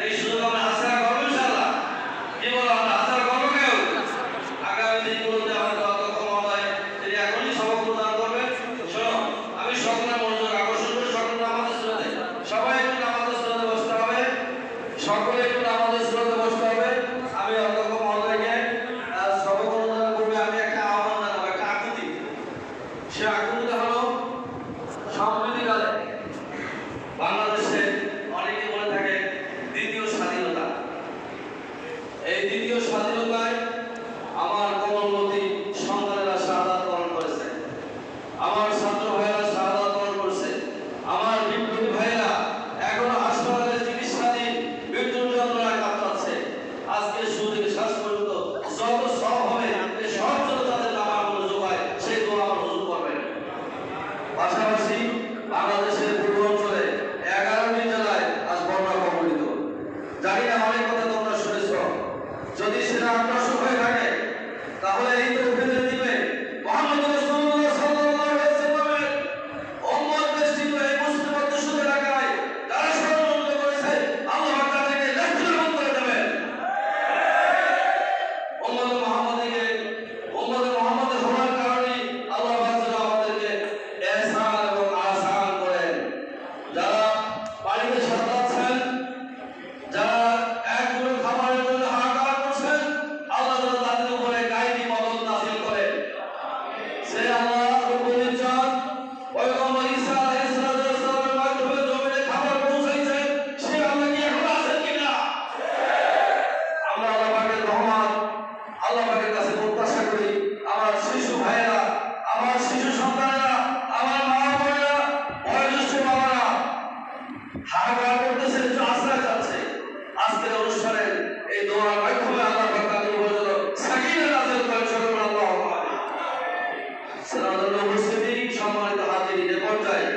এই সুযোগ আমরা হাতছাড়া করবো ইনশাআল্লাহ। কি বলো, আমরা হাতছাড়া করবো কেউ? আগামী দিনগুলোতে আমাদের অধ্যক্ষ মহোদয় তিনি এখনই সবক প্রদান করবেন। শোনো, আমি সকলের মনোযোগ আকর্ষণ করি, সকলে আমাদের স্রোতে, সবাই একটু আমাদের স্রোতে বসতে হবে, সকলে একটু আমাদের স্রোতে বসতে হবে। আমি অধ্যক্ষ মহোদয়কে সবক প্রদান করবে, আমি একটা আহ্বান জানাবো, একটা আকুতি। সে আকুতিটা হলো সাম্প্রতিককালে বাংলাদেশে অনেকে বলে থাকে দ্বিতীয় স্বাধীনতা। এই দ্বিতীয় স্বাধীনতায় আমার কোমলমতি সন্তানেরা শাহাদাত বরণ করেছে, আমার ছাত্র ভাইয়েরা শাহাদাত বরণ করেছে, আমার বিপ্লবী ভাইয়েরা এখনো হাসপাতালে চিকিৎসাধীন মৃত্যুর যন্ত্রণায় কাতরাচ্ছে। আজকে শুরু থেকে শেষ পর্যন্ত যত সব হবে এই সব জন্য তাদের নামার কোনো যোগায় সেই দোয়া আমার হুজুর করবেন। পাশাপাশি বাংলাদেশের পূর্ব অঞ্চলে 11টি জেলায় আজ বন্যা কবলিত। জানি না অনেক কথা তোমরা শুনেছ, যদি সেটা আগ্রাসন হয়ে থাকে তাহলে এই তো উপেন্দ্র দিবে মুহাম্মদ রাসূলুল্লাহ সাল্লাল্লাহু আলাইহি ওয়াসাল্লামের উম্মত বেষ্টিত এই মুসলিম দেশের এলাকায় যারা ষড়যন্ত্র করেছে আল্লাহ তাদেরকে লেখচিরবন্ধ করে দেবেন। উম্মত মুহাম্মাদের হওয়ার কারণে আল্লাহ তাআলা আমাদেরকে ইহসান এবং আসান করেন। যারা বাড়িতে সাজাচ্ছেন, যারা একগুলো খাবারের জন্য হাহাকার করছেন, আল্লাহ তাআলা তাদের উপরে গায়েবী মদদ নাযিল করেন। সে আল্লাহ রব্বুল ইজ্জত পয়গম্বর ঈসা আলাইহিস সালামের মাধ্যমে জমিনে খাবার পৌঁছাইছেন, সে আল্লাহ কি এখন আছেন কিনা? আমরা আল্লাহ পাকের রহমত, আল্লাহ পাকের কাছে প্রত্যাশা করি আমার শিশু ভাইয়েরা, আমার শিশু সন্তানেরা, আমার মা বোনেরা, বয়োজ্যেষ্ঠ বাবারা হাহাকার করতেছে, একটু আশ্রয় চাচ্ছে। আজকের অনুষ্ঠানের এই দোয়ার মাধ্যমে আল্লাহ পাক তাদের উপর যেন সাকিনা নাযিল করেন। সকলে আল্লাহুম্মা আমিন। সালাতুল্লাহ উপস্থিতি সম্মানিত হাজিরিন, এ পর্যায়ে